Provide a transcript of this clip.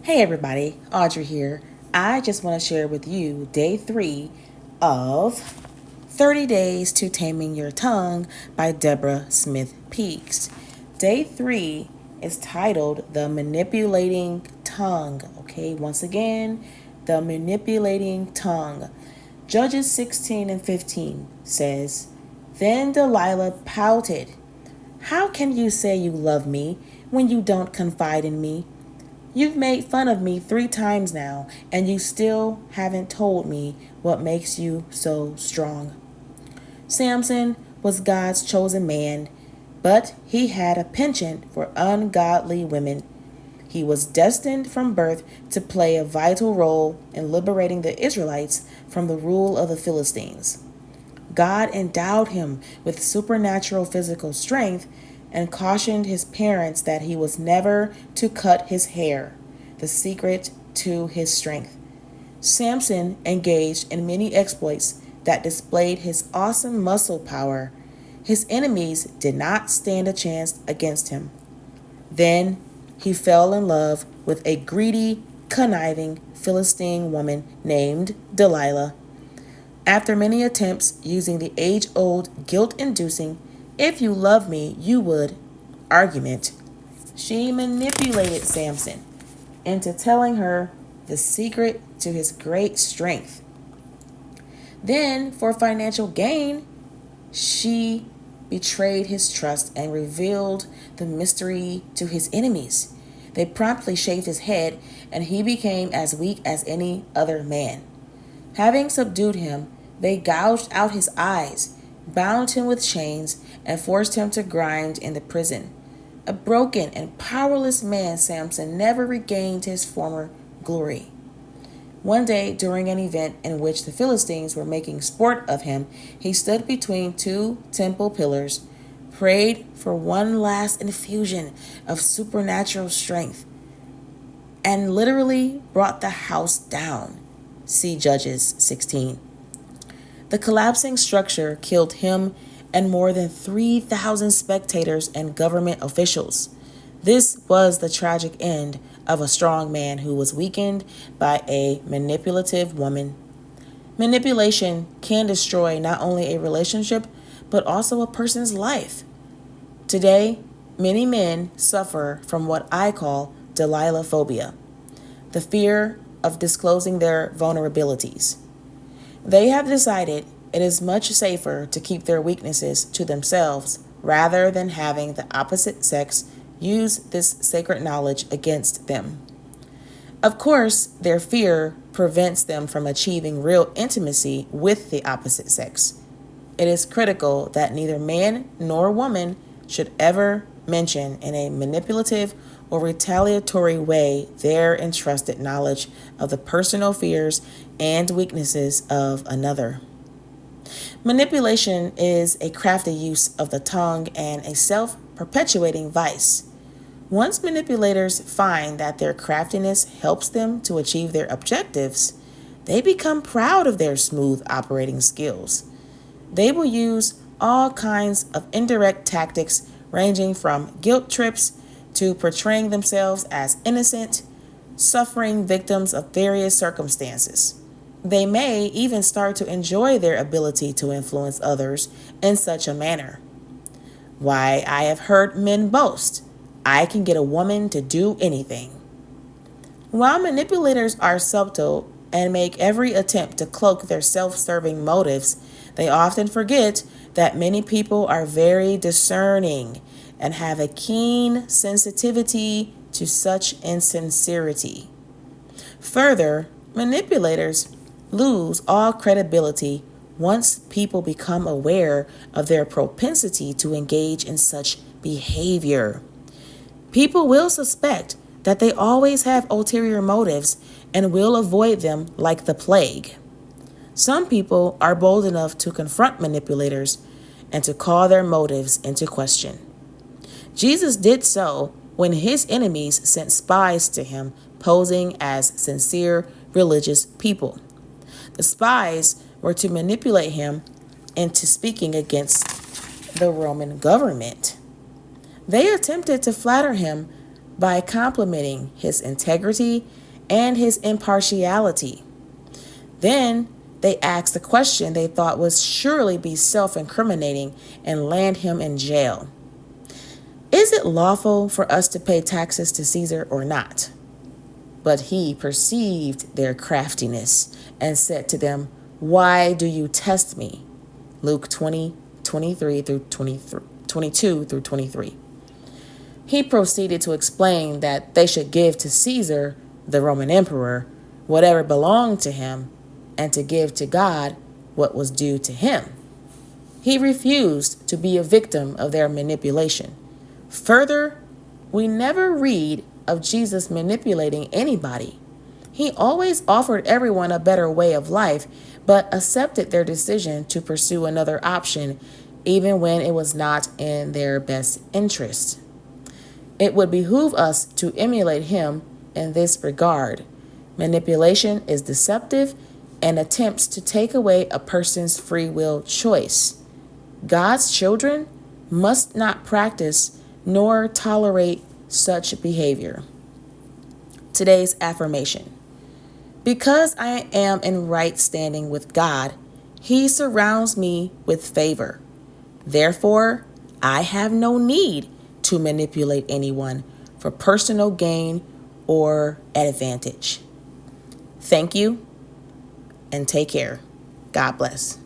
Hey everybody, Audrey here. I just want to share with you day 3 of 30 Days to Taming Your Tongue by Deborah Smith Peaks. Day 3 is titled The Manipulating Tongue. Okay, once again, The Manipulating Tongue. Judges 16 and 15 says, Then Delilah pouted. How can you say you love me when you don't confide in me? You've made fun of me 3 times now, and you still haven't told me what makes you so strong. Samson was God's chosen man, but he had a penchant for ungodly women. He was destined from birth to play a vital role in liberating the Israelites from the rule of the Philistines. God endowed him with supernatural physical strength and cautioned his parents that he was never to cut his hair, the secret to his strength. Samson engaged in many exploits that displayed his awesome muscle power. His enemies did not stand a chance against him. Then he fell in love with a greedy, conniving Philistine woman named Delilah. After many attempts using the age-old guilt-inducing "if you love me, you would" argument, she manipulated Samson into telling her the secret to his great strength. Then, for financial gain, she betrayed his trust and revealed the mystery to his enemies. They promptly shaved his head, and he became as weak as any other man. Having subdued him, they gouged out his eyes, bound him with chains, and forced him to grind in the prison. A broken and powerless man, Samson never regained his former glory. One day, during an event in which the Philistines were making sport of him, he stood between 2 temple pillars, prayed for one last infusion of supernatural strength, and literally brought the house down. See Judges 16. The collapsing structure killed him and more than 3,000 spectators and government officials. This was the tragic end of a strong man who was weakened by a manipulative woman. Manipulation can destroy not only a relationship, but also a person's life. Today, many men suffer from what I call Delilah phobia, the fear of disclosing their vulnerabilities. They have decided it is much safer to keep their weaknesses to themselves rather than having the opposite sex use this sacred knowledge against them. Of course, their fear prevents them from achieving real intimacy with the opposite sex. It is critical that neither man nor woman should ever mention in a manipulative or retaliatory way their entrusted knowledge of the personal fears and weaknesses of another. Manipulation is a crafty use of the tongue and a self-perpetuating vice. Once manipulators find that their craftiness helps them to achieve their objectives, they become proud of their smooth operating skills. They will use all kinds of indirect tactics ranging from guilt trips to portraying themselves as innocent, suffering victims of various circumstances. They may even start to enjoy their ability to influence others in such a manner. Why, I have heard men boast, "I can get a woman to do anything." While manipulators are subtle and make every attempt to cloak their self-serving motives, they often forget that many people are very discerning and have a keen sensitivity to such insincerity. Further, manipulators lose all credibility once people become aware of their propensity to engage in such behavior. People will suspect that they always have ulterior motives and will avoid them like the plague. Some people are bold enough to confront manipulators and to call their motives into question. Jesus did so when his enemies sent spies to him posing as sincere religious people. The spies were to manipulate him into speaking against the Roman government. They attempted to flatter him by complimenting his integrity and his impartiality. Then they asked a question they thought would surely be self-incriminating and land him in jail. Is it lawful for us to pay taxes to Caesar or not? But he perceived their craftiness and said to them, Why do you test me? Luke 20:23 through 22 through 23. He proceeded to explain that they should give to Caesar, the Roman emperor, whatever belonged to him, and to give to God what was due to him. He refused to be a victim of their manipulation. Further, we never read of Jesus manipulating anybody. He always offered everyone a better way of life, but accepted their decision to pursue another option, even when it was not in their best interest. It would behoove us to emulate him in this regard. Manipulation is deceptive and attempts to take away a person's free will choice. God's children must not practice nor tolerate such behavior. Today's affirmation. Because I am in right standing with God, He surrounds me with favor. Therefore, I have no need to manipulate anyone for personal gain or advantage. Thank you and take care. God bless.